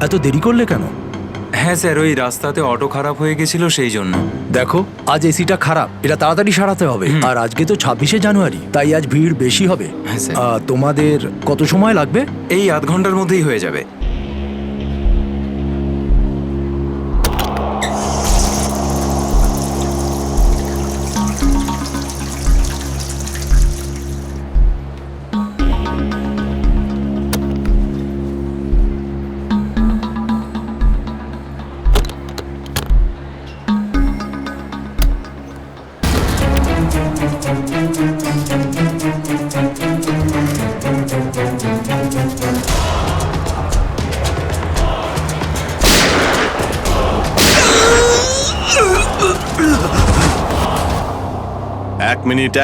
এত দেরি করলে কেন? হ্যাঁ স্যার, ওই রাস্তাতে অটো খারাপ হয়ে গেছিল সেই জন্য। দেখো, আজ এসিটা খারাপ, এটা তাড়াতাড়ি সারাতে হবে। আর আজকে তো 26শে জানুয়ারি, তাই আজ ভিড় বেশি হবে। হ্যাঁ স্যার। তোমাদের কত সময় লাগবে? এই আধ ঘন্টার মধ্যেই হয়ে যাবে।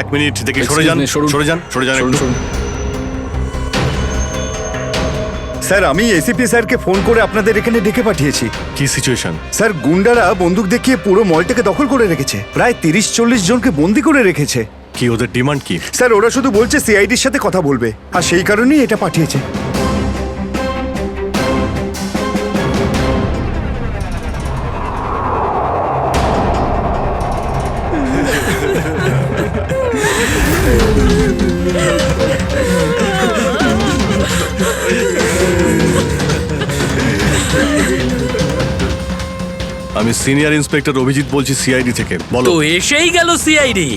এক মিনিট দেখি, সরে যান একটু। স্যার, আমি এসিপি স্যারকে ফোন করে আপনাদের এখানে ডেকে পাঠিয়েছি। কি সিচুয়েশন? স্যার, গুন্ডারা বন্দুক দেখিয়ে পুরো মলটাকে দখল করে রেখেছে, প্রায় 30-40 জনকে বন্দি করে রেখেছে। কি ওদের ডিমান্ড কি? স্যার, ওরা শুধু বলছে সিআইডির সাথে কথা বলবে, আর সেই কারণেই এটা পাঠিয়েছে। আমি সিনিয়র ইন্সপেক্টর অভিজিৎ বলছি, সিআইডি থেকে। বলো, তো এসেই গেল সিআইডি।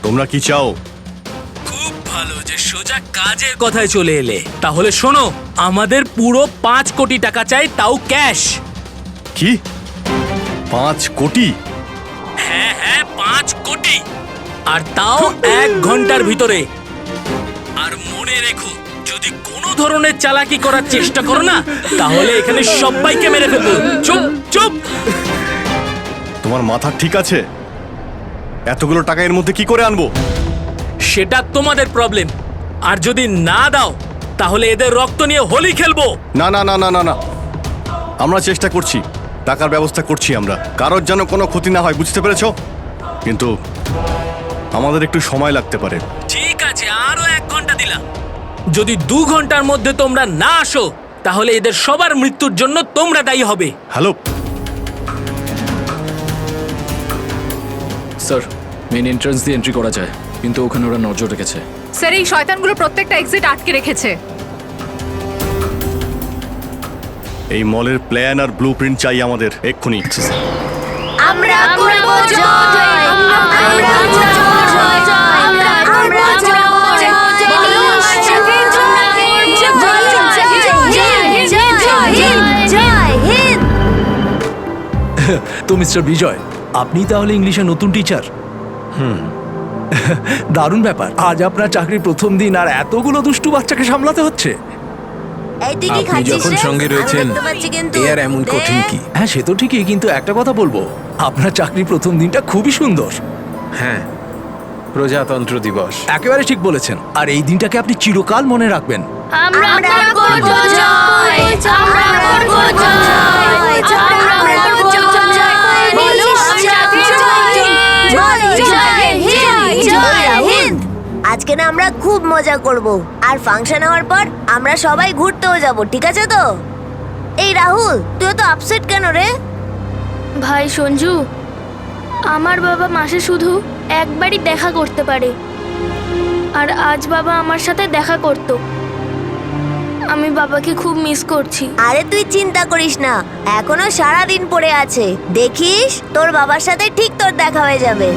তোমরা কি চাও? খুব ভালো যে সোজা কাজের কথায় চলে এলে। তাহলে শোনো, আমাদের পুরো 5 কোটি টাকা চাই, তাও ক্যাশ। কি 5 কোটি? হ্যাঁ 5 কোটি, আর তাও 1 ঘন্টার ভিতরে। আর মনে রেখো, যদি কোনো ধরনের চালাকি করার চেষ্টা করো না, তাহলে এখানে সবাইকে মেরে ফেলবো। চুপ চুপ। তোমার মাথা ঠিক আছে? এতগুলো টাকা এর মধ্যে কি করে আনবো? সেটা তোমাদের প্রবলেম। আর যদি না দাও, তাহলে এদের রক্ত নিয়ে হোলি খেলবো। না না না না না না, আমরা চেষ্টা করছি, টাকার ব্যবস্থা করছি আমরা। কারোর যেন কোনো ক্ষতি না হয়, বুঝতে পেরেছো? কিন্তু আমাদের একটু সময় লাগতে পারে। ঠিক আছে, আরো 1 ঘন্টা দিলাম। যদি 2 ঘন্টার মধ্যে তোমরা না আসো, তাহলে এদের সবার মৃত্যুর জন্য তোমরা দায়ী হবে। হ্যালো স্যার, মেন এন্ট্রান্স দিয়ে এন্ট্রি করা যায়, কিন্তু ওখানে ওরা নজর রেখেছে। স্যার, এই শয়তানগুলো প্রত্যেকটা এক্সিট আটকে রেখেছে। এই মলের প্ল্যান আর ব্লুপ্রিন্ট চাই আমাদের এক্ষুনি। আমরা করব জয়, আমরা করব জয়, আমরা করব জয়, বলো আশাকের জয় হিন্দ। তো মিস্টার বিজয়, আপনি তাহলে ইংলিশে নতুন টিচার? দারুণ ব্যাপার। আজ আপনার চাকরির প্রথম দিন, আর এতগুলো দুষ্টু বাচ্চাকে সামলাতে হচ্ছে। এই তুই কি আপনি খাচ্ছিস যখন রে? সঙ্গে রয়েছেন, আমি দেখতে পাচ্ছি কিন্তু। এ আর এমন কঠিন কি? হ্যাঁ, সে তো ঠিকই, কিন্তু একটা কথা বলবো, আপনার চাকরির প্রথম দিনটা খুবই সুন্দর। হ্যাঁ, প্রজাতন্ত্র দিবস। একেবারে ঠিক বলেছেন, আর এই দিনটাকে আপনি চিরকাল মনে রাখবেন। আমরা করব জয়, আমরা করব জয়, আমরা করব জয়, বলো আশাকের জয় হিন্দ। আজকে না আমরা খুব মজা করব, আর ফাংশন হওয়ার পর আমরা সবাই ঘুরতেও যাব, ঠিক আছে তো? এই রাহুল, তুই তো আপসেট কেন রে? ভাই সঞ্জু, আমার বাবা মাসে শুধু একবারই দেখা করতে পারে, আর আজ বাবা আমার সাথে দেখা করত। আমি বাবাকে খুব মিস করছি। আরে তুই চিন্তা করিস না, এখনো সারা দিন পড়ে আছে, দেখিস তোর বাবার সাথে ঠিক তোর দেখা হয়ে যাবে।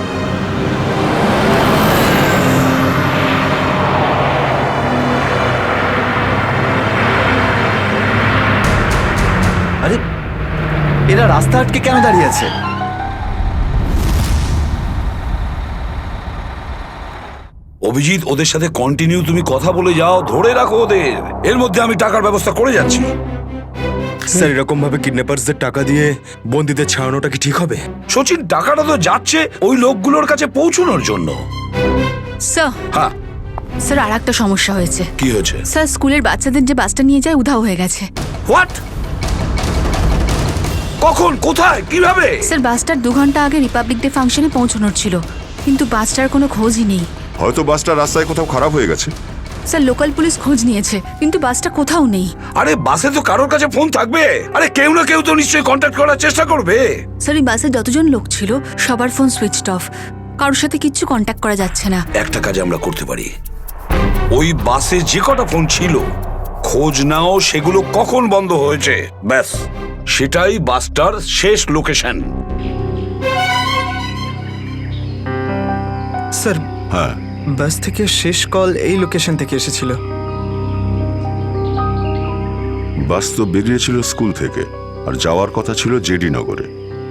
আরে, এরা রাস্তা আটকে কেন দাঁড়িয়ে আছে? অভিজিৎ, ওদের সাথে কন্টিনিউ তুমি কথা বলে যাও, ধরে রাখো ওদের। এর মধ্যে আমি টাকার ব্যবস্থা করে যাচ্ছি। স্যার, এরকম ভাবে কিডন্যাপারসদের টাকা দিয়ে বন্দীদের ছাড়ানোটা কি ঠিক হবে? সচিন, টাকাটা তো যাচ্ছে ওই লোকগুলোর কাছে পৌঁছানোর জন্য। স্যার, হ্যাঁ, স্যার, আর একটা সমস্যা হয়েছে। কি হয়েছে? স্যার, স্কুলের বাচ্চাদের যে বাসটা নিয়ে যায় উধাও হয়ে গেছে। হোয়াট? কখন, কোথায়, কিভাবে? স্যার, বাসটার 2 ঘন্টা আগে রিপাবলিক ডে ফাংশনে পৌঁছানোর ছিল, কিন্তু বাসটার কোনো খোঁজই নেই। হয়তো বাসটা রাস্তায় কোথাও খারাপ হয়ে গেছে। স্যার লোকাল পুলিশ খোঁজ নিয়েছে কিন্তু বাসটা কোথাও নেই। আরে বাসে তো কারোর কাছে ফোন থাকবে, আরে কেউ না কেউ তো নিশ্চয়ই কন্ট্যাক্ট করার চেষ্টা করবে। স্যার এই বাসে যতজন লোক ছিল সবার ফোন সুইচড অফ, কারোর সাথে কিচ্ছু কন্ট্যাক্ট করা যাচ্ছে না। একটা কাজ আমরা করতে পারি, ওই বাসে যে কটা ফোন ছিল খোঁজ নাও সেগুলো কখন বন্ধ হয়েছে, ব্যাস সেটাই বাসটার শেষ লোকেশন। স্যার হ্যাঁ, বাস থেকে শেষ কল এই লোকেশন থেকে এসেছিল। বাস তো বেরিয়েছিল স্কুল থেকে আর যাওয়ার কথা ছিল জেডি নগরে।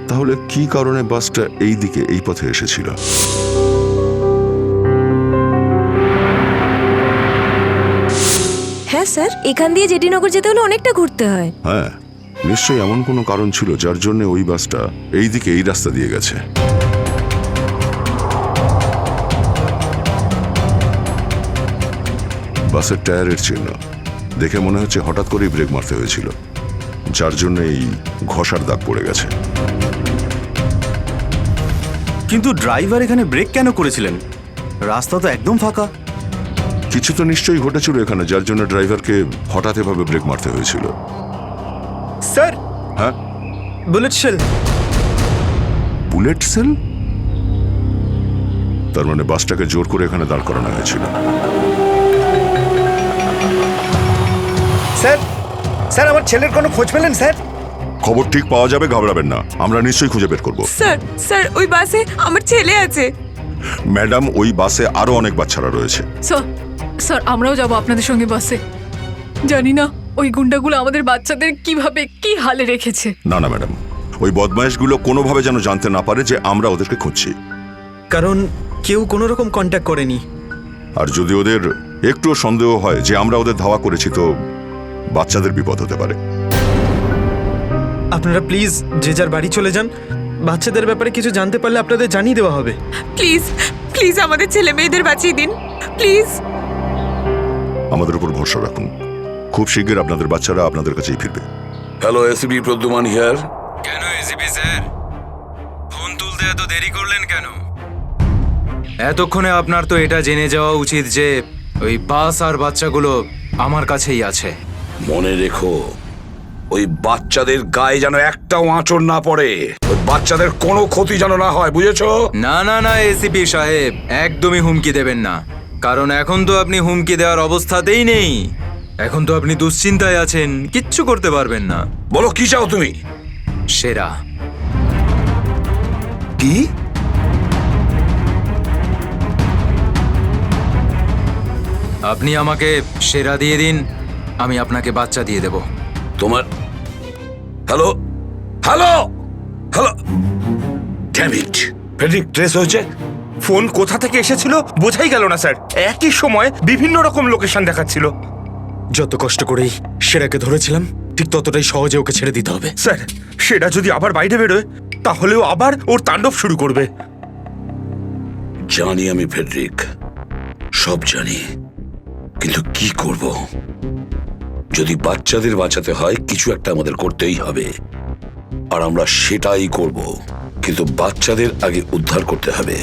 তাহলে কি কারণে বাসটা এই দিকে এই পথে এসেছিল? হ্যাঁ স্যার, এখান দিয়ে জেডিনগর যেতে হলে অনেকটা ঘুরতে হয়। হ্যাঁ, নিশ্চয়ই এমন কোনো কারণ ছিল যার জন্য ওই বাসটা এই দিকে এই রাস্তা দিয়ে গেছে। বাসের টায়ারের চিহ্ন দেখে মনে হচ্ছে হঠাৎ করেই ব্রেক মারতে হয়েছিল, যার জন্য এই ঘষার দাগ পড়ে গেছে। কিন্তু ড্রাইভার এখানে ব্রেক কেন করেছিলেন? রাস্তা তো একদম ফাঁকা। কিছু তো নিশ্চয়ই ঘটেছিল এখানে, যার জন্য ড্রাইভারকে হঠাৎ এভাবে ব্রেক মারতে হয়েছিল। স্যার হ্যাঁ, বুলেট শেল। Bullet sell? তার মানে বাসটাকে জোর করে এখানে দাঁড় করানো হয়েছিল। স্যার স্যার আমার ছেলের কোনো খোঁজ পেলেন স্যার? খবর ঠিক পাওয়া যাবে, ঘাবড়াবেন না, আমরা নিশ্চয়ই খুঁজে বের করব। স্যার স্যার ওই বাসে আমার ছেলে আছে। ম্যাডাম, ওই বাসে আরো অনেক বাচ্চারা রয়েছে। স্যার আমরাও যাব আপনাদের সঙ্গে বাসে। জানি না ওই গুন্ডাগুলো আমাদের বাচ্চাদের কিভাবে কি হালে রেখেছে। না না ম্যাডাম, ওই বদমাইশগুলো কোনোভাবে যেন জানতে না পারে যে আমরা ওদেরকে খুঁজছি। কারণ কেউ কোনো রকম কন্ট্যাক্ট করেনি। আর যদি ওদের একটুও সন্দেহ হয় যে আমরা ওদের ধাওয়া করেছি, তো বাচ্চাদের বিপদ হতে পারে। আপনারা প্লিজ যে যার বাড়ি চলে যান। বাচ্চাদের ব্যাপারে কিছু জানতে পারলে আপনাদের জানিয়ে দেওয়া হবে। প্লিজ প্লিজ আমাদের ছেলে মেয়েদের বাঁচিয়ে দিন প্লিজ। আমাদের উপর ভরসা রাখুন, খুব শীঘ্র আপনাদের বাচ্চারা আপনাদের কাছেই ফিরবে। Hello, ACP Pradyuman here. কেন এসিপি স্যার, ফোন তুলতে এত দেরি করলেন কেন? এতক্ষণে আপনার তো এটা জেনে যাওয়া উচিত যে ওই বাস আর বাচ্চাগুলো আমার কাছেই আছে। মনে রেখো, ওই বাচ্চাদের গায়ে যেন একটাও আঁচড় না পড়ে, ওই বাচ্চাদের কোনো ক্ষতি যেন না হয়, বুঝেছো? না না না এসিপি সাহেব, একদমই হুমকি দেবেন না, কারণ এখন তো আপনি হুমকি দেওয়ার অবস্থাতেই নেই। এখন তো আপনি দুশ্চিন্তায় আছেন, কিচ্ছু করতে পারবেন না। বলো কি চাও তুমি? সেরা। কি? আপনি আমাকে সেরা দিয়ে দিন, আমি আপনাকে বাচ্চা দিয়ে দেব। তোমার hello hello hello, damn it, Friedrich trace হয়েছে। ফোন কোথা থেকে এসেছিল বোঝাই গেল না স্যার, একই সময় বিভিন্ন রকম লোকেশন দেখাচ্ছিল। যত কষ্ট করেই সেরাকে ধরেছিলাম, ঠিক ততটাই সহজে ওকে ছেড়ে দিতে হবে। স্যার সেটা যদি আবার বাইরে বেরোয় তাহলেও আবার ওর তাণ্ডব শুরু করবে। জানি আমি ফেডরিক, সব জানি, কিন্তু কি করব? যদি বাচ্চাদের বাঁচাতে হয় কিছু একটা আমাদের করতেই হবে, আর আমরা সেটাই করব, কিন্তু বাচ্চাদের আগে উদ্ধার করতে হবে।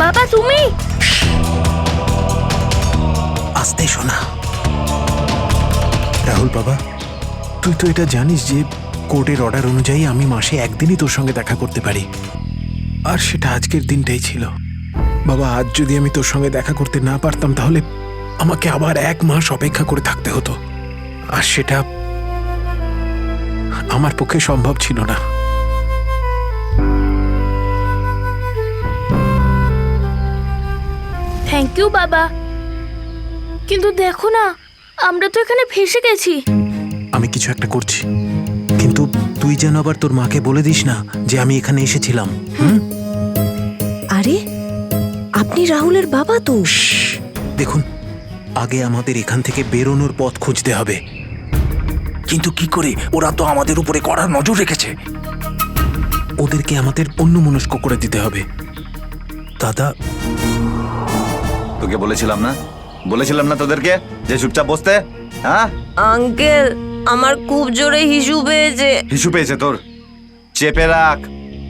বাবা তুমি? আস্তে শোনা। রাহুল বাবা, তুই তো এটা জানিস যে কোর্টের অর্ডার অনুযায়ী আমি মাসে একদিনই তোর সঙ্গে দেখা করতে পারি, আর সেটা আজকের দিনটাই ছিল। বাবা, আজ যদি আমি তোর সঙ্গে দেখা করতে না পারতাম তাহলে আমাকে আবার 1 মাস অপেক্ষা করে থাকতে হতো, আর সেটা আমার পক্ষে সম্ভব ছিল না। থ্যাংক ইউ বাবা, কিন্তু দেখো না, আমরা তো এখানে ফেসে গেছি। আমি কিছু একটা করছি, কিন্তু তুই যেন আবার তোর মাকে বলে দিস না যে আমি এখানে এসেছিলাম। আরে আপনি রাহুলের বাবা তো। দেখুন, আগে আমাদের এখান থেকে বেরোনোর পথ খুঁজতে হবে। কিন্তু কি করে? ওরা তো আমাদের উপরে কড়া নজর রেখেছে। ওদেরকে আমাদের অন্যমনস্ক করে দিতে হবে। দাদা, তোকে বলেছিলাম না তোদেরকে যে চুপচাপ বসতে? হ্যাঁ আঙ্কেল, আমার খুব জোরে হিসু পেয়েছে। হিসু পেয়েছে তোর? চেপে রাখ,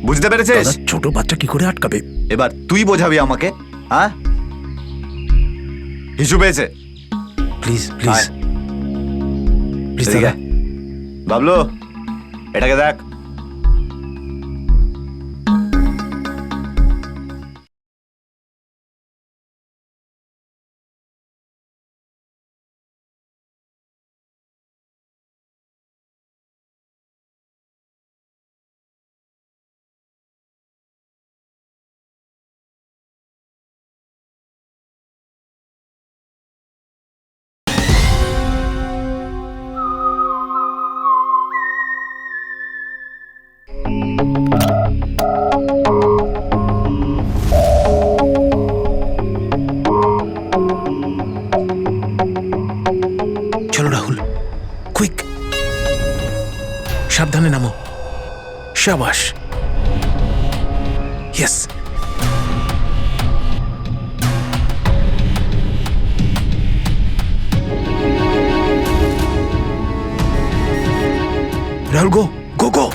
বুঝতে পেরেছিস? ছোট বাচ্চা কি করে আটকাবে? এবার তুই বোঝাবি আমাকে। হ্যাঁ, হিসু পেয়েছে? প্লিজ প্লিজ প্লিজ দাদা। বাবলু, এটাকে দেখ। চলো রাহুল, কুইক, সাবধানে নামো। শাবাশ, ইয়েস। রাহুল, গো গো গো।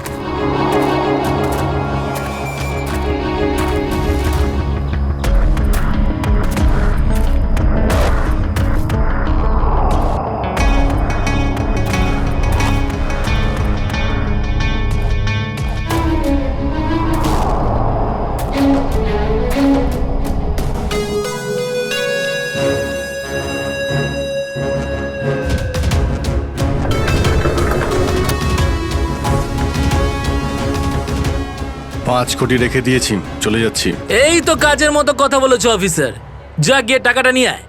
$5 কোটি রেখে দিয়েছি, চলে যাচ্ছি। এই তো কাজের মতো কথা বলেছো অফিসার। যা গিয়ে টাকাটা নিয়ে আয়।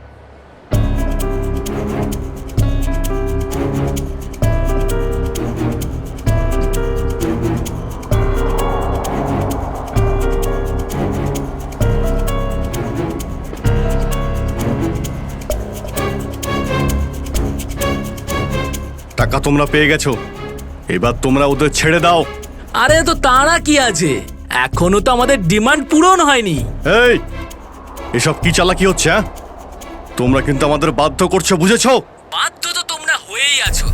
টাকা তোমরা পেয়ে গেছো, এবার তোমরা ওদের ছেড়ে দাও। আরে তো তারা কি আছে, এখনো তো আমাদের ডিমান্ড পূরণ হয়নি। এই, এসব কি চালাকি হচ্ছে? হ্যাঁ, তোমরা কিন্তু আমাদের বাধ্য করছো, বুঝেছো? বাধ্য তো তোমরা হয়েই আছো,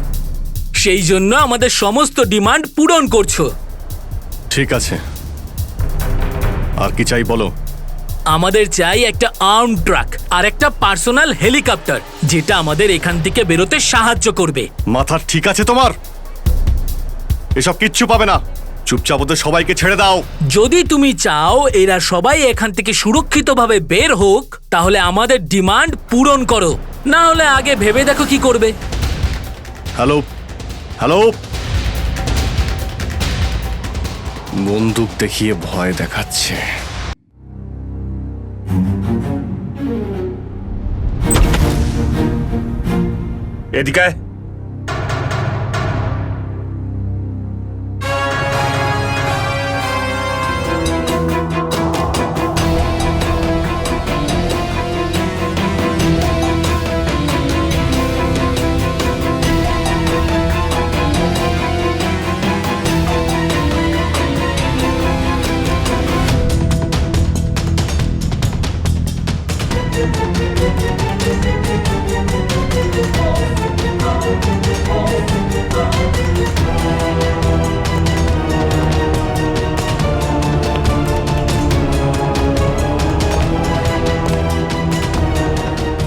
সেই জন্য আমাদের সমস্ত ডিমান্ড পূরণ করছো। ঠিক আছে, আর কি চাই বলো? আমাদের চাই একটা আর্ম ট্রাক আর একটা পার্সোনাল হেলিকপ্টার, যেটা আমাদের এখান থেকে বেরোতে সাহায্য করবে। মাথা ঠিক আছে তোমার? এসব কিচ্ছু পাবে না, চুপচাপ ওদের সবাইকে ছেড়ে দাও। যদি তুমি চাও এরা সবাই এখান থেকে সুরক্ষিতভাবে বের হোক, তাহলে আমাদের ডিমান্ড পূরণ করো, না হলে আগে ভেবে দেখো কি করবে। হ্যালো হ্যালো, বন্দুক দেখিয়ে ভয় দেখাচ্ছে। এদিকে আয়।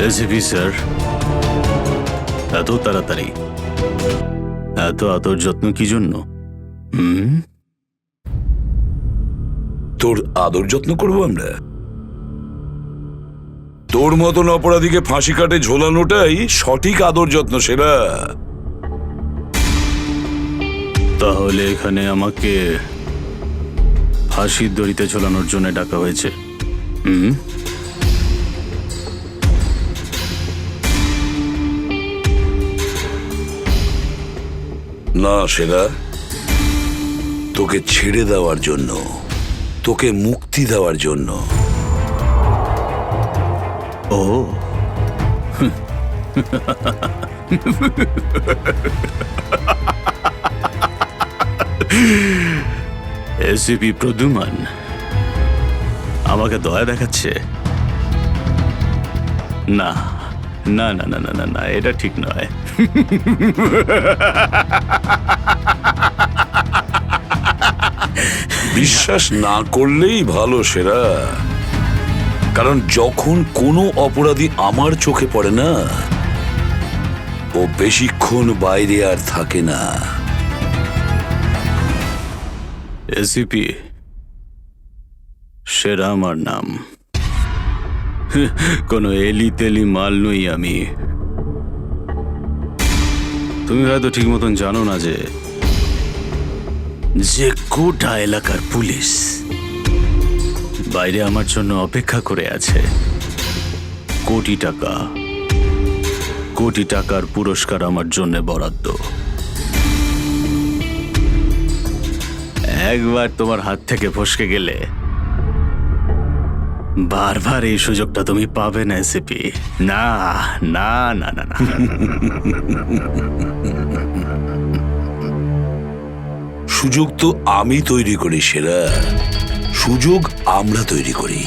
এসিপি স্যার, এত তাড়াতাড়ি, এত আদর যত্ন কি জন্য? তোর আদর যত্ন করবো আমরা? তোর মতন অপরাধীকে ফাঁসি কাটে ঝোলানোটাই সঠিক আদর যত্ন, সেরা। তাহলে এখানে আমাকে ফাঁসির দড়িতে ঝোলানোর জন্য ডাকা হয়েছে? না সেরা, তোকে ছেড়ে দেওয়ার জন্য, তোকে মুক্তি দেওয়ার জন্য। ও এসিপি প্রদ্যুমান আমাকে দয়া দেখাচ্ছে? না না না না না না না, এটা ঠিক নয়। বিশ্বাস না করলেই ভালো সেরা, কারণ যখন কোনো অপরাধী আমার চোখে পড়ে না, ও বেশিক্ষণ বাইরে আর থাকে না। এসিপি সেরা আমার নাম, কোনো এলি তেলি মাল নই আমি। তুমি হয়তো ঠিক মতন জানো না যে গোটা এলাকার পুলিশ বাইরে আমার জন্য অপেক্ষা করে আছে। কোটি টাকার পুরস্কার আমার জন্য বরাদ্দ। একবার তোমার হাত থেকে ফসকে গেলে বারবার এই সুযোগটা তুমি পাবে না এসিপি। না না না না না। সুযোগ তো আমি তৈরি করি সেরা, সুযোগ আমরা তৈরি করি।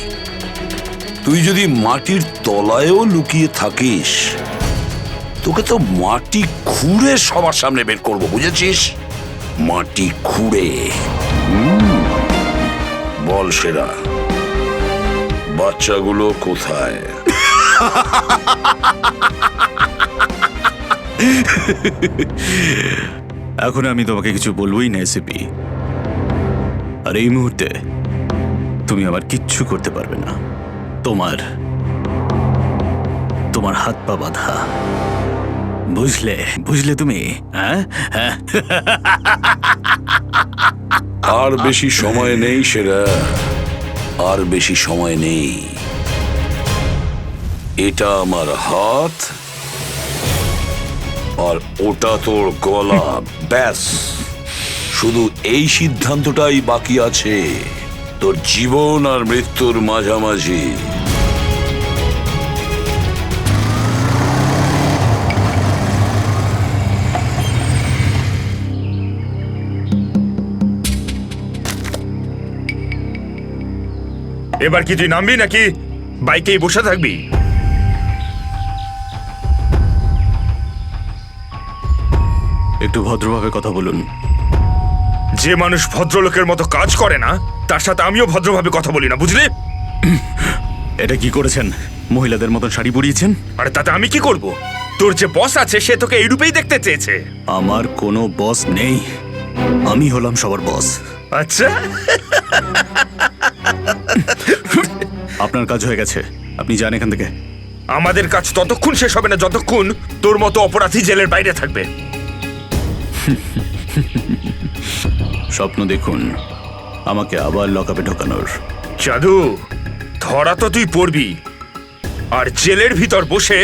তুই যদি মাটির তলায়ও লুকিয়ে থাকিস, তোকে তো মাটি খুঁড়ে সবার সামনে বের করবো, বুঝেছিস? মাটি খুঁড়ে। বল সেরা, বাচ্চাগুলো কোথায়? এখন আমি তোমাকে কিছু বলবোই না এসিপি। আর এই মুহূর্তে তুমি আমার কিচ্ছু করতে পারবে না। তোমার হাত পা বাঁধা, বুঝলে তুমি? হ্যাঁ হ্যাঁ। আর বেশি সময় নেই সেরা, আর বেশি সময় নেই। এটা আমার হাত আর ওটা তোর গলা, ব্যাস। শুধু এই সিদ্ধান্তটাই বাকি আছে, তোর জীবন আর মৃত্যুর মাঝামাঝি। এবার কি তুই নামবি নাকি বাইকেই বসে থাকবি? একটু ভদ্রভাবে কথা বলুন। যে মানুষ ভদ্রলোকের মতো কাজ করে না, তার সাথে আমিও ভদ্রভাবে কথা বলি না, বুঝলি? এটা কি করেছেন? মহিলাদের মতন শাড়ি পরিয়েছেন? আরে তাতে আমি কি করব? তোর যে বস আছে সে তোকে এই রূপেই দেখতে চেয়েছে। আমার কোনো বস নেই, আমি হলাম সবার বস। আচ্ছা, আপনার কাজ হয়ে গেছে, আপনি যান এখান থেকে। আমাদের কাজ ততক্ষণ শেষ হবে না যতক্ষণ তোর মতো অপরাধী জেলের বাইরে থাকবে। স্বপ্ন দেখুন আমাকে আবার লকআপে ঢোকানোর। জাদু, ধরা তো তুই পড়বি, আর জেলের ভিতর বসে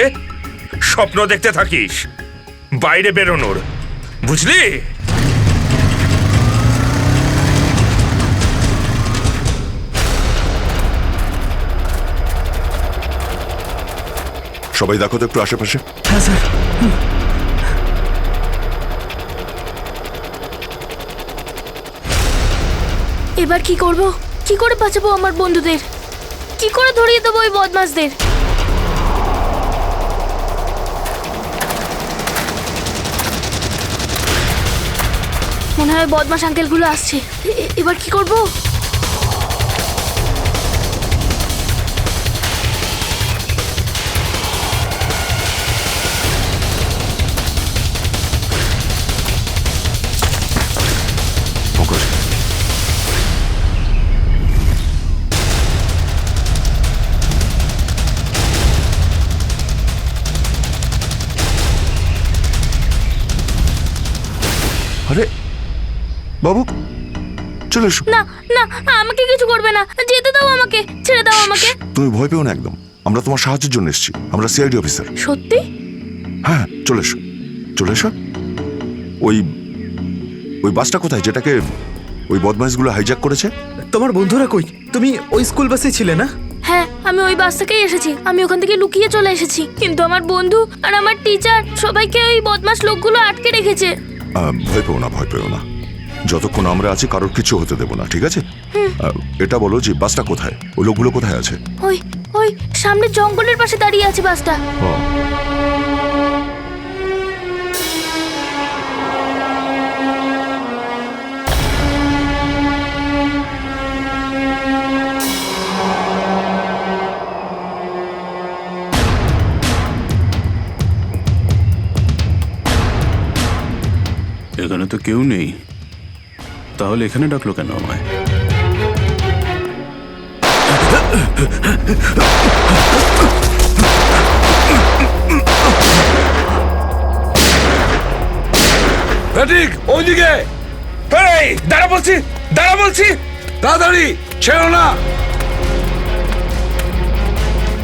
স্বপ্ন দেখতে থাকিস বাইরে বেরোনোর, বুঝলি? সবাই দেখো তো একটু আশেপাশে। হ্যাঁ স্যার। এবার কি করব? কি করে বাঁচাবো আমার বন্ধুদের? কি করে ধরিয়ে দেবো ওই বদমাশদের? মনে হয় বদমাশ আঙ্কেলগুলো আসছে। এবার কি করব? আরে বাবু, চলে এসো। না না, আমাকে কিছু করবে না, যেতে দাও আমাকে, ছেড়ে দাও আমাকে। তুমি ভয় পেও না একদম, আমরা তোমার সাহায্যের জন্য এসেছি। আমরা সিআইডি অফিসার। সত্যি? হ্যাঁ, চলে এসো, চলে এসো। ওই ওই বাসটা কোথায় যেটাকে ওই বদমাইশগুলো হাইজ্যাক করেছে? তোমার বন্ধুরা কই? তুমি ওই স্কুল বাসে ছিলে না? হ্যাঁ, আমি ওই বাস থেকেই এসেছি। আমি ওখান থেকে লুকিয়ে চলে এসেছি, কিন্তু আমার বন্ধু আর আমার টিচার সবাইকে ওই বদমাশ লোকগুলো আটকে রেখেছে। ভয় পেও না, ভয় পেও না। যতক্ষণ আমরা আছি কারোর কিছু হতে দেবো না, ঠিক আছে? এটা বলো যে বাসটা কোথায়, ওই লোকগুলো কোথায় আছে? ওই ওই সামনে জঙ্গলের পাশে দাঁড়িয়ে আছে বাসটা। এখানে তো কেউ নেই, তাহলে এখানে ডাকলো কেন আমায়? ঠিক ওইদিকে। এই দাঁড়া বলছি, দাঁড়া বলছি, তাড়াতাড়ি ছেড়ো না।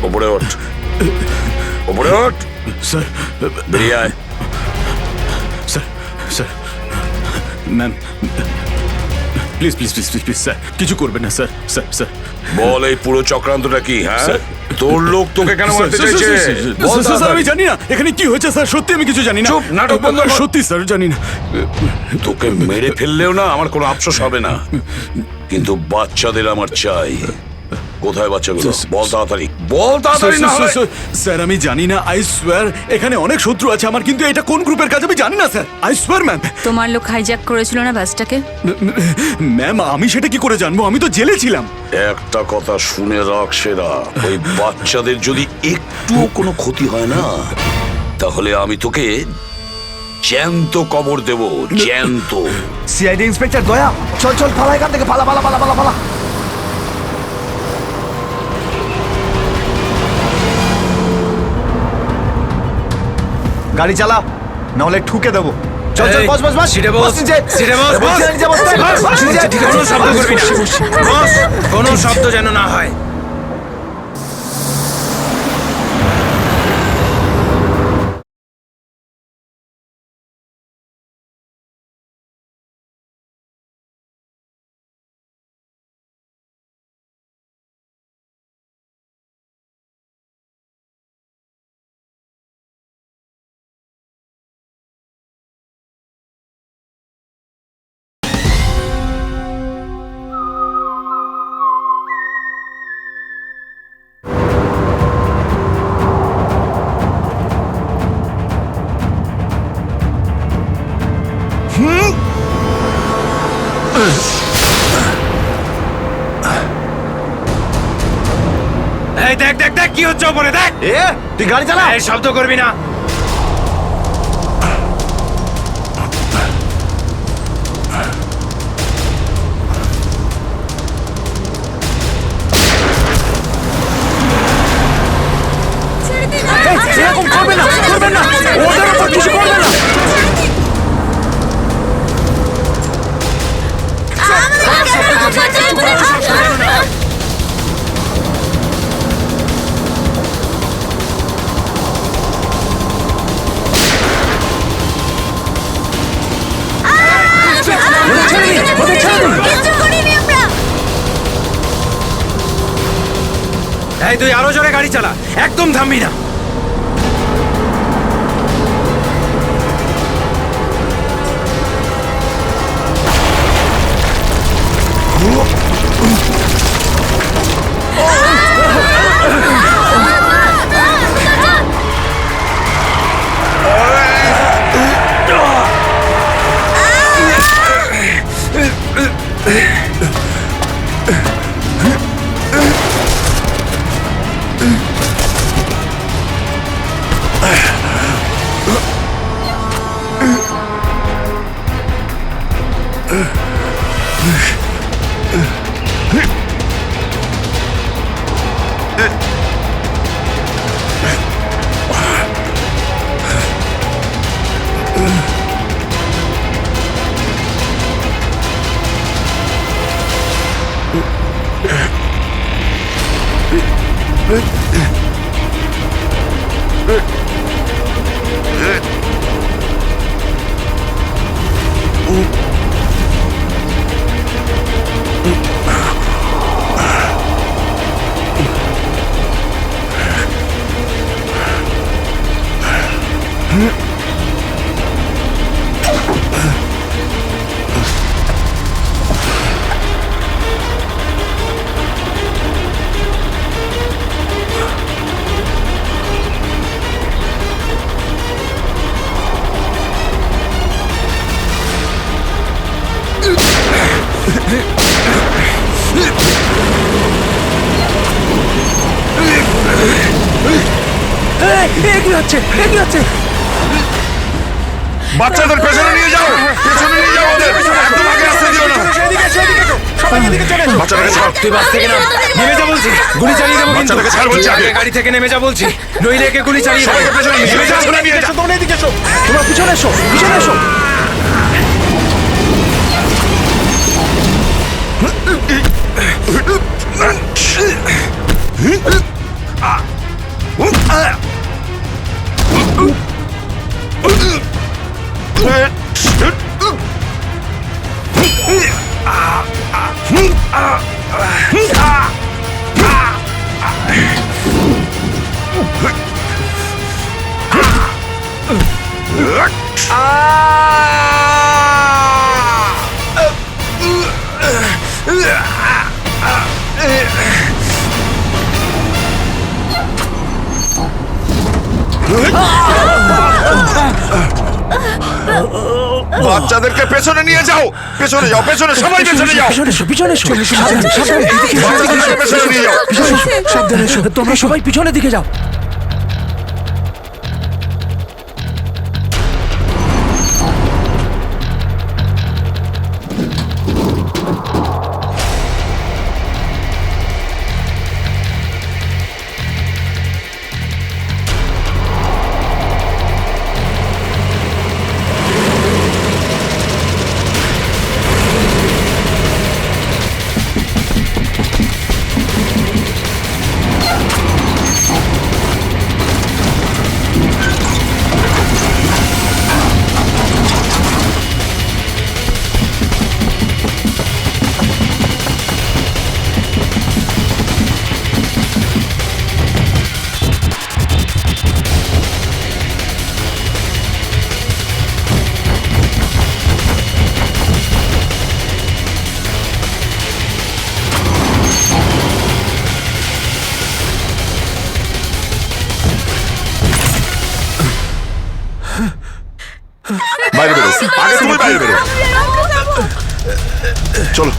ওপরে ওঠ, ওপরে ওঠ। স্যার বেরিয়ে আয়। Sir sir ma'am please please please please please sir, কিছু করবেন না স্যার। স্যার স্যার বল, এই পুরো চক্রান্তটা কি? হ্যাঁ, তোর লোক তোকে কেন মারতে চাইছে? বল স্যার, আমি জানি না এখানে কি হয়েছে স্যার, সত্যি আমি কিছু জানি না। চুপ, নাটক বন্ধ কর। সত্যি স্যার জানি না। তোকে মেরে ফেললেও না আমার কোনো আফসোস হবে না, কিন্তু বাচ্চাদের আমার চাই। কোথায় বাচ্চাগুলো? বল তাড়াতাড়ি, বল তাড়াতাড়ি। না হলে স্যার আমি জানি না, আই সোয়ার এখানে অনেক শত্রু আছে আমার, কিন্তু এটা কোন গ্রুপের কাজ আমি জানি না স্যার, আই সোয়ার ম্যাম। তোমার লোক হাইজ্যাক করেছিল না বাসটাকে? ম্যাম আমি সেটা কি করে জানবো, আমি তো জেলে ছিলাম। একটা কথা শুনে রাখ সেরা, ওই বাচ্চাদের যদি একটুও কোনো ক্ষতি হয় না, তাহলে আমি তোকে জ্যান্ত কবর দেব, জ্যান্ত। সিআইডি ইন্সপেক্টর দয়া, চল চল পালা এখান থেকে, পালা পালা পালা পালা পালা। গাড়ি চালা, না হলে ঠুকে দেবো। চল চল, বস বস বস। সিটে বস, নিচে। সিটে বস, বস, বস। নিচে বস, বস, নিচে। কোনো শব্দ করবি না, বস, কোনো শব্দ যেন না হয়। এই দেখ দেখ দেখ কি হচ্ছে ওপরে, দেখ। তুই গাড়ি চালা। এই শব্দ করবি না। এরকম করবে না, করবে না, ওদের উপর কিছু করবে না। এই তুই আরো জোরে গাড়ি চালা, একদম থামবি না। কি হচ্ছে কি হচ্ছে? বাচ্চাদের পেছনে নিয়ে যাও, পেছনে নিয়ে যাও ওদের, একদম আগে আসতে দিও না। বাচ্চাটাকে ছাড়। তুই বাস থেকে নাম, নেমে যা বলছি, গুলি চালিয়ে দেবো কিন্তু। বাচ্চাটাকে ছাড় বলছি আগে। গাড়ি থেকে নেমে যা বলছি, নইলে একে গুলি চালিয়ে দেবো। সবাইকে পেছনে নিয়ে যাও, পেছনে নিয়ে যাও। তোমরা এদিকে এসো, তোমরা পিছনে এসো, পিছনে এসো। বাচ্চাদেরকে পেছনে নিয়ে যাও, পেছনে যাও, পেছনে সবাই পেছনে যাও। পিছনে এসো, পিছনে এসো। সাবধানে, সাবধানে, এদিকে এসো, বাচ্চাদেরকে পেছনে নিয়ে যাও। পিছনে এসো, সাবধানে এসো। তোমরা সবাই পিছনের দিকে যাও। বাইরে বেরো, আগে তুমি বাইরে বেরো। চলো।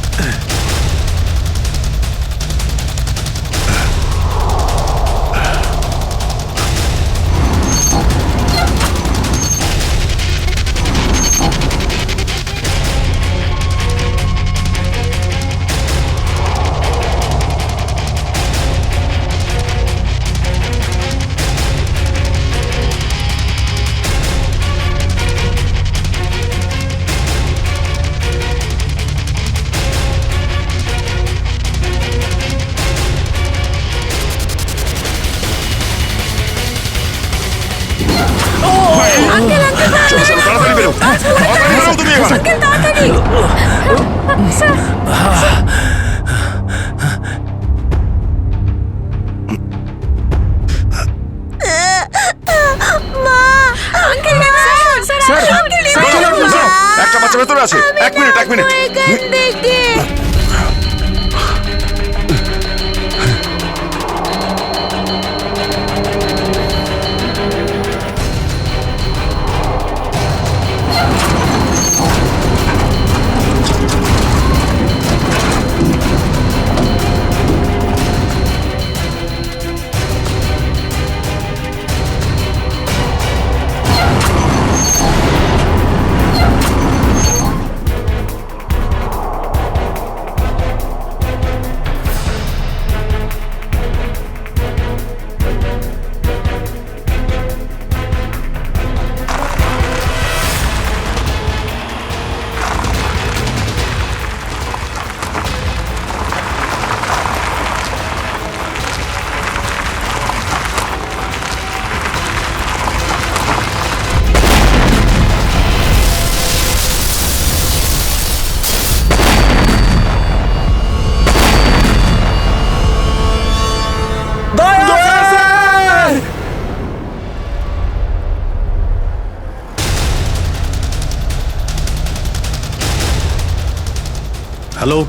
চলো, চলো, তাড়াতাড়ি বেরো, তাড়াতাড়ি বেরো তুমি এবার। একটা বাচ্চা ভেতরে আছে, এক মিনিট, এক মিনিট। হ্যালো,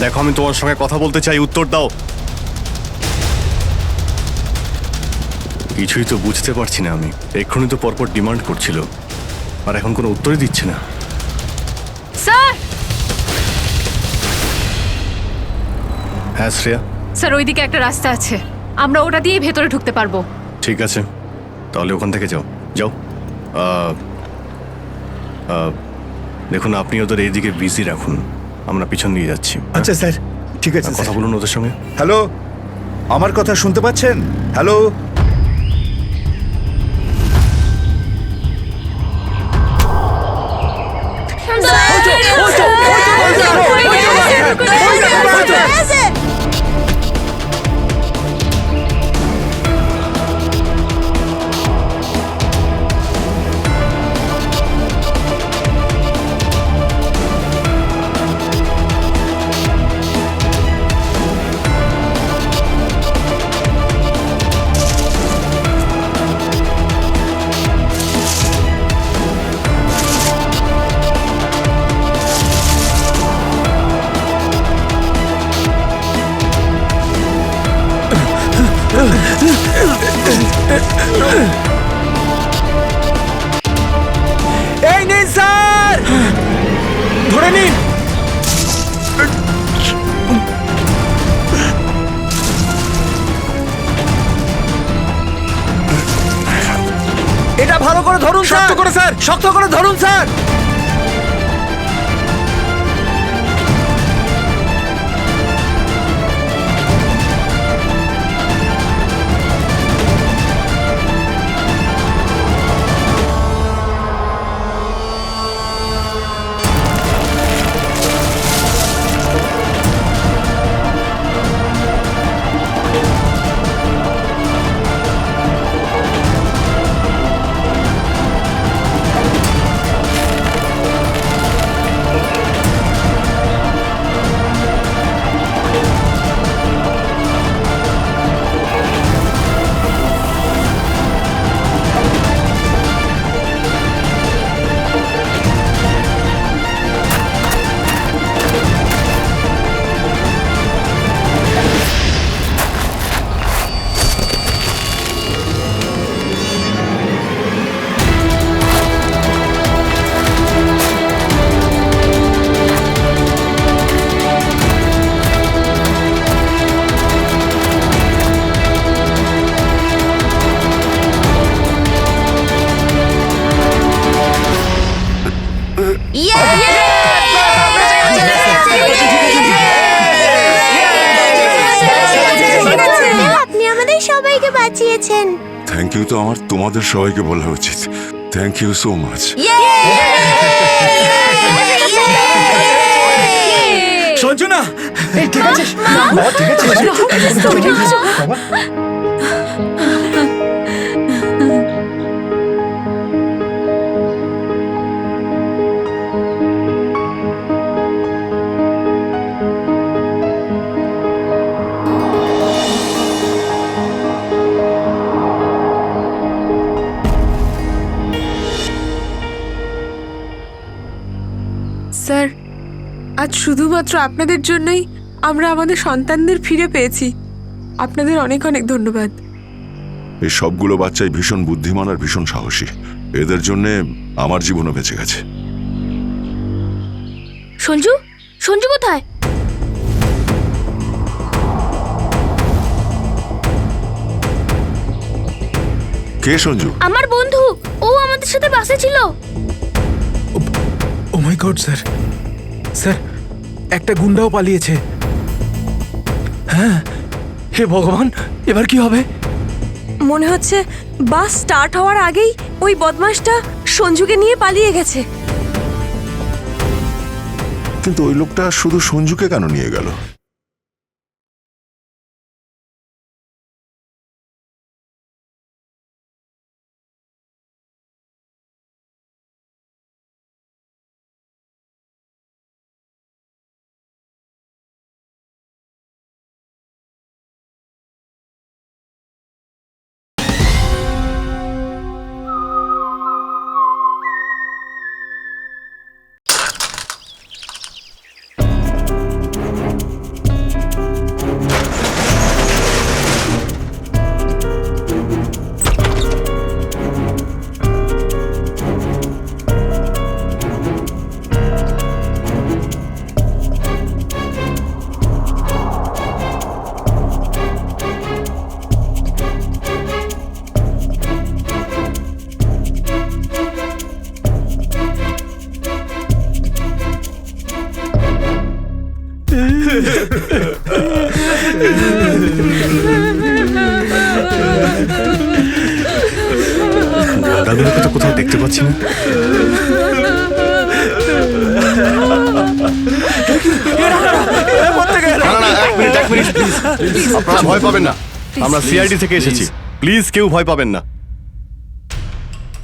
দেখো আমি তোমার সঙ্গে কথা বলতে চাই, উত্তর দাও। কিছুই তো বুঝতে পারছি না আমি। এক্ষুনি তো পরপর ডিমান্ড করছিল, আর এখন কোনো উত্তরই দিচ্ছে না। স্যার হ্যাঁ শ্রেয়া, স্যার ওইদিকে একটা রাস্তা আছে, আমরা ওটা দিয়েই ভেতরে ঢুকতে পারবো। ঠিক আছে, তাহলে ওখান থেকে যাও যাও। দেখুন, আপনি ওদের এইদিকে বিজি রাখুন, আমরা পিছন দিয়ে যাচ্ছি। আচ্ছা স্যার, ঠিক আছে। কথা বলুন ওদের সঙ্গে। হ্যালো, আমার কথা শুনতে পাচ্ছেন? হ্যালো, এই নিন স্যার, ধরে নিন। এটা ভালো করে ধরুন, শক্ত করে স্যার, শক্ত করে ধরুন স্যার। আপনি আমাদের সবাইকে বাঁচিয়েছেন। থ্যাংক ইউ তো আমার তোমাদের সবাইকে বলা উচিত। Thank you so much. Sanjana, ঠিক আছে, ঠিক আছে। স্যার, আজ শুধুমাত্র আপনাদের জন্যই আমরা আমাদের সন্তানদের ফিরে পেয়েছি। আপনাদের অনেক অনেক ধন্যবাদ। এই সবগুলো বাচ্চাই ভীষণ বুদ্ধিমান আর ভীষণ সাহসী। এদের জন্যে আমার জীবনও বেঁচে গেছে। সঞ্জু, সঞ্জু কোথায়? কে সঞ্জু? আমার বন্ধু, ও আমাদের সাথে বাসে ছিল। ও মাই গড স্যার, স্যার একটা গুন্ডাও পালিয়েছে। হ্যাঁ, হে ভগবান, এবার কি হবে? মনে হচ্ছে বাস স্টার্ট হওয়ার আগেই ওই বদমাশটা সঞ্জুকে নিয়ে পালিয়ে গেছে। কিন্তু ওই লোকটা শুধু সঞ্জুকে কেন নিয়ে গেল? দাদাগুলোকে তো কোথাও দেখতে পাচ্ছি না। এক মিনিট প্লিজ, আপনারা ভয় পাবেন না, আমরা সিআইডি থেকে এসেছি, প্লিজ কেউ ভয় পাবেন না।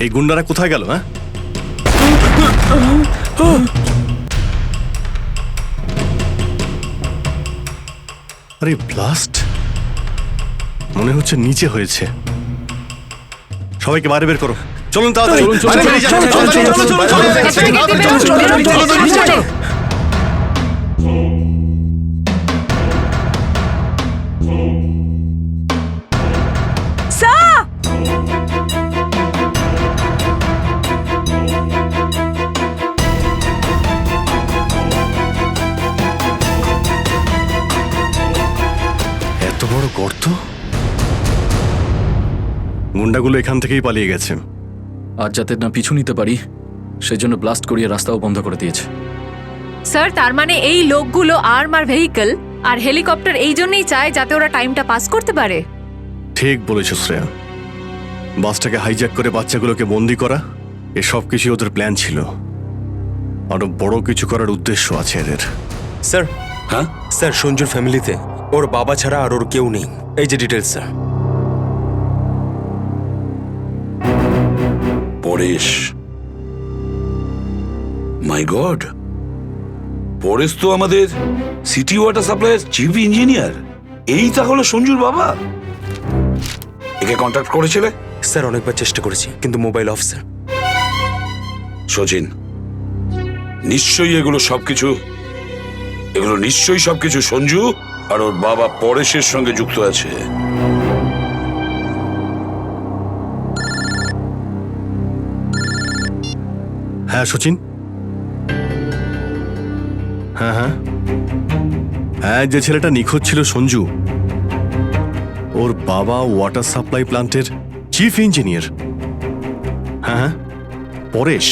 এই গুন্ডারা কোথায় গেল? হ্যাঁ, আরে ব্লাস্ট মনে হচ্ছে নিচে হয়েছে। সবাইকে বাইরে বের করো, চলুন তাড়াতাড়ি। এত বড় গর্ত! গুন্ডাগুলো এখান থেকেই পালিয়ে গেছে। আজ যাতে না পিছু নিতে পারি সেই জন্য ব্লাস্ট করিয়ে রাস্তাও বন্ধ করে দিয়েছে। স্যার, তার মানে এই লোকগুলো আর্ম আর ভেহিকল আর হেলিকপ্টার এই জন্যই চায় যাতে ওরা টাইমটা পাস করতে পারে। ঠিক বলেছ শ্রেয়া, বাসটাকে হাইজ্যাক করে বাচ্চাগুলোকে বন্দি করা, এসব কিছু ওদের প্ল্যান ছিল। আরো বড় কিছু করার উদ্দেশ্য আছে এদের। স্যার, হ্যাঁ স্যার, সঞ্জুর ফ্যামিলিতে ওর বাবা ছাড়া আর ওর কেউ নেই। এই যে ডিটেলস স্যার। পরেশ, মাই গড, পরেশ তো আমাদের সিটি ওয়াটার সাপ্লাইয়ের চিফ ইঞ্জিনিয়ার। এই তাহলে সঞ্জুর বাবা। একে কন্ট্যাক্ট করেছিলে? স্যার, অনেকবার চেষ্টা করেছি কিন্তু মোবাইল অফ স্যার। সচিন, নিশ্চয়ই এগুলো সবকিছু সঞ্জু আর ওর বাবা পরেশের সঙ্গে যুক্ত আছে। হ্যাঁ সচিন, হ্যাঁ হ্যাঁ হ্যাঁ, যে ছেলেটা নিখোঁজ ছিল সঞ্জু, ওর বাবা ওয়াটার সাপ্লাই প্ল্যান্টের চিফ ইঞ্জিনিয়ার। হ্যাঁ হ্যাঁ, পরেশ।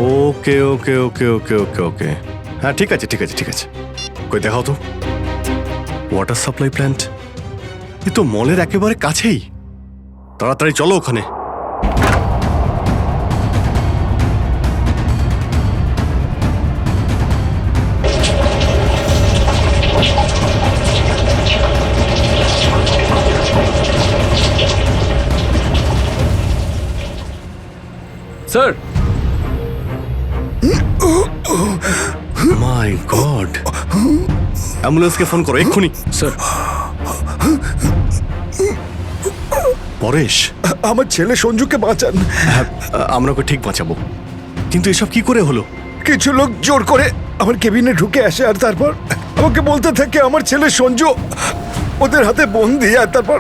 ওকে ওকে ওকে ওকে ওকে ওকে, হ্যাঁ ঠিক আছে ঠিক আছে ঠিক আছে। কই দেখাও তো ওয়াটার সাপ্লাই প্ল্যান্ট। এ তো মলের একেবারে কাছেই। তাড়াতাড়ি চলো ওখানে। স্যার, মাই গড, অ্যাম্বুলেন্সকে ফোন করো এক্ষুনি। স্যার, পরেশ, আমার ছেলে সঞ্জুকে বাঁচান। হ্যাঁ, আমরা ওকে ঠিক বাঁচাবো, কিন্তু এসব কি করে হলো? কিছু লোক জোর করে আমার কেবিনে ঢুকে আসে আর তারপর আমাকে বলতে থাকে আমার ছেলে সঞ্জু ওদের হাতে বন্দি, আর তারপর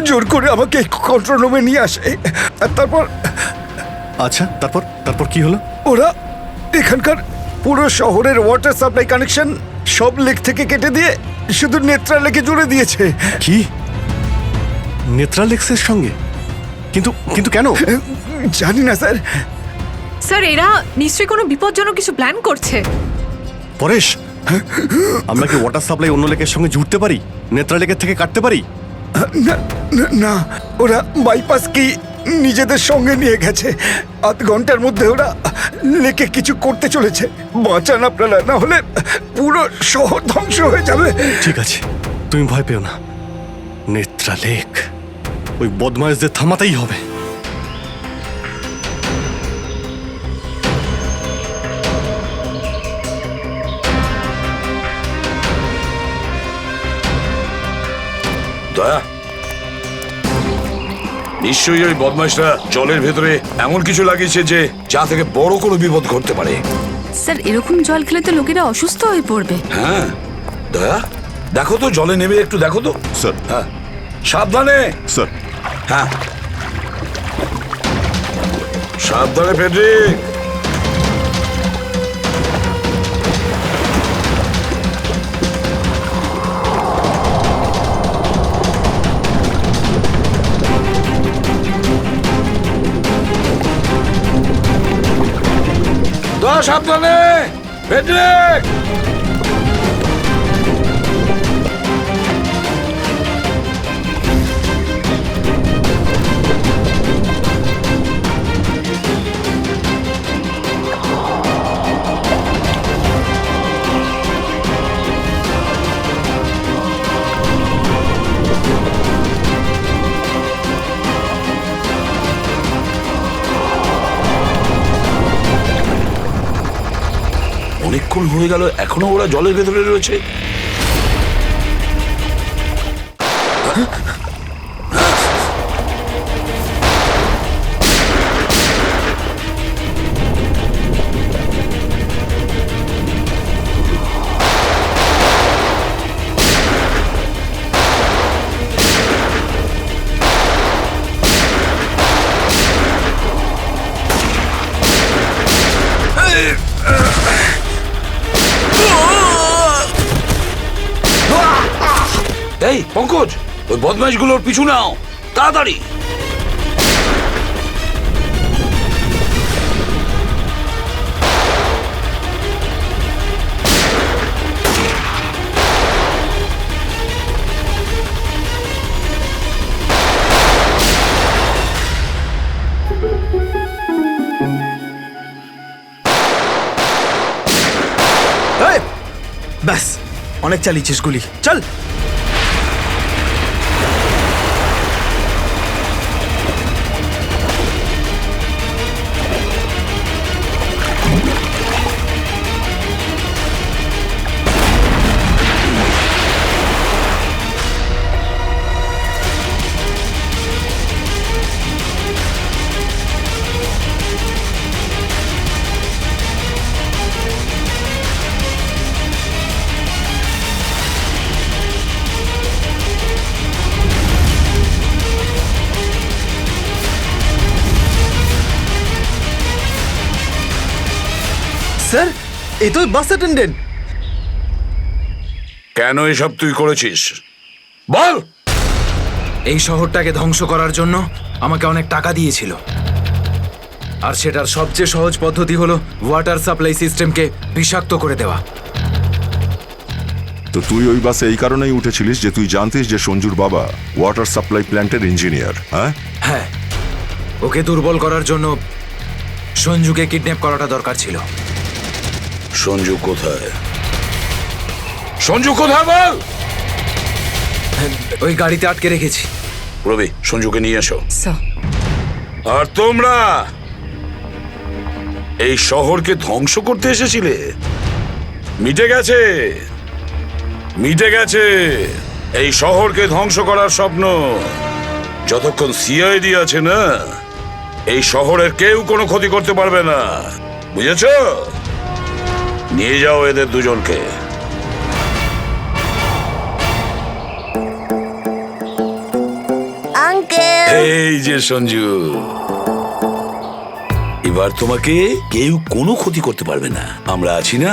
জোর করে আমাকে কন্ট্রোল রুমে নিয়ে আসে। আর তারপর আচ্ছা, তারপর তারপর কি হলো? ওরা এখানকার পুরো শহরের ওয়াটার সাপ্লাই কানেকশন সব লেক থেকে কেটে দিয়ে শুধু নেত্রা লেকে জুড়ে দিয়েছে। কি? নেত্রালেক্সের সঙ্গে? কিন্তু কিন্তু কেন? জানি না স্যার। স্যার, এরা নিশ্চয়ই কোনো বিপজ্জনক কিছু প্ল্যান করছে। পরেশ, আমরা কি ওয়াটার সাপ্লাই অন্য লেকের সঙ্গে জুড়তে পারি? নেত্রালেকের থেকে কাটতে পারি? না, ওরা বাইপাস কি নিজেদের সঙ্গে নিয়ে গেছে। আধ ঘন্টার মধ্যে ওরা লেকে কিছু করতে চলেছে। বাঁচান আপনারা, না হলে পুরো শহর ধ্বংস হয়ে যাবে। ঠিক আছে, তুমি ভয় পেও না। নেত্রালেক, ওই বদমাইশদের থামাতেই হবে। দয়া, নিশ্চয়ই ওই বদমাইশরা জলের ভেতরে এমন কিছু লাগিয়েছে যে যা থেকে বড় কোনো বিপদ ঘটতে পারে। স্যার, এরকম জল খেলে তো লোকেরা অসুস্থ হয়ে পড়বে। হ্যাঁ দয়া, দেখো তো জলে নেমে একটু দেখো তো। স্যার। হ্যাঁ, সাবধানে স্যার। হ্যাঁ, সাবধানে ফেডরিক। দয়া, সাবধানে ফেডরিক। অনেকক্ষণ হয়ে গেল, এখনো ওরা জলের ভেতরে রয়েছে। এই পঙ্কজ, ওই বদমাইশগুলোর পিছু নাও তাড়াতাড়ি। ব্যাস, অনেক চালিয়েছিস গুলি, চল। স্যার, এই তো বাস অ্যাটেন্ডেন্ট। কেন এসব তুই করেছিস বল? এই শহরটাকে ধ্বংস করার জন্য আমাকে অনেক টাকা দিয়েছিল, আর সেটার সবচেয়ে সহজ পদ্ধতি হলো ওয়াটার সাপ্লাই সিস্টেমকে বিষাক্ত করে দেওয়া। তো তুই ওই বাসে এই কারণেই উঠেছিলিস যে তুই জানতিস যে সঞ্জুর বাবা ওয়াটার সাপ্লাই প্ল্যান্টের ইঞ্জিনিয়ার? হ্যাঁ হ্যাঁ, ওকে দুর্বল করার জন্য সঞ্জুকে কিডন্যাপ করাটা দরকার ছিল। সঞ্জু কোথায়? সঞ্জু কোথায় বল? ওই গাড়িতে আটকে রেখেছি। রবি, সঞ্জুকে নিয়ে এসো। আর তোমরা এই শহরকে ধ্বংস করতে এসেছিলে? মিটে গেছে, মিটে গেছে এই শহরকে ধ্বংস করার স্বপ্ন। যতক্ষণ সিআইডি আছে না, এই শহরের কেউ কোনো ক্ষতি করতে পারবে না, বুঝেছ? নিয়ে যাও এদের দুজনকে। আঙ্কেল, এই যে সঞ্জু, এবার তোমাকে কেউ কোনো ক্ষতি করতে পারবে না, আমরা আছি না?